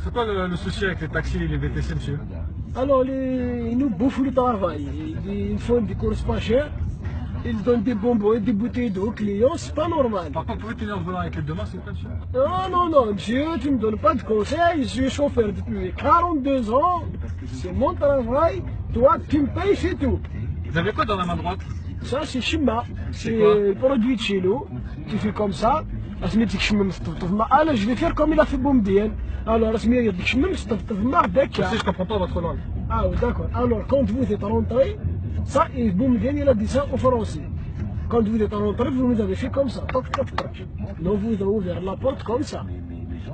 C'est quoi le souci avec les taxis et les VTC, monsieur? Alors, ils nous bouffent le travail. Ils font des courses pas chères. Ils donnent des bonbons et des bouteilles d'eau aux clients. C'est pas normal. Par contre, pouvez tenir le volant avec les deux mains, s'il vous plaît, monsieur? Non, monsieur, tu ne me donnes pas de conseils. Je suis chauffeur depuis 42 ans. C'est mon travail. Toi, tu me payes, c'est tout. Vous avez quoi dans la main droite? Ça, c'est Shima. C'est quoi? le produit de chez nous. Tu fais comme ça. Alors, je vais faire comme il a fait Boumdien. Alors, je comprends pas votre langue. Ah oui, d'accord. Alors, quand vous êtes rentré, ça, et Boumdien, il a dit ça au français. Quand vous êtes rentré, vous nous avez fait comme ça. Toc, toc, toc. Donc, vous avez ouvert la porte comme ça.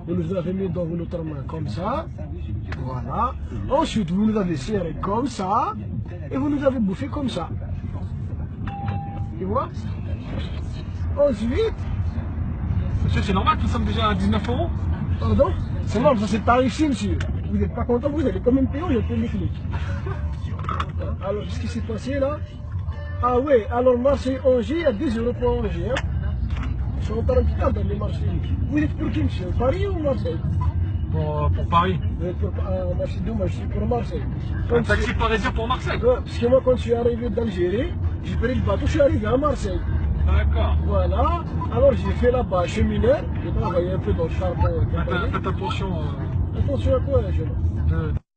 Vous nous avez mis dans votre main comme ça. Voilà. Ensuite, vous nous avez serré comme ça. Et vous nous avez bouffé comme ça. Tu vois? Ensuite, Monsieur, c'est normal, nous sommes déjà à 19 €. pardon? C'est normal, ça c'est par ici, monsieur. Vous n'êtes pas content, vous allez quand même payer, je paye les flics. Alors, qu'est-ce qui s'est passé là? Ah oui, alors Marseille-Angers, il y a 10 € pour Angers. Hein? Je suis en train de faire dans les marchés. Vous êtes pour qui, monsieur? Paris ou Marseille? Pour Paris. Vous êtes pour Marseille, moi je suis pour Marseille. Un taxi parisien pour Marseille. Ouais, parce que moi, quand je suis arrivé d'Algérie, j'ai pris le bateau, je suis arrivé à Marseille. D'accord. Voilà, alors j'ai fait là-bas chemineur, j'ai travaillé un peu dans le charbon. Faites attention. Attention à quoi, jeune?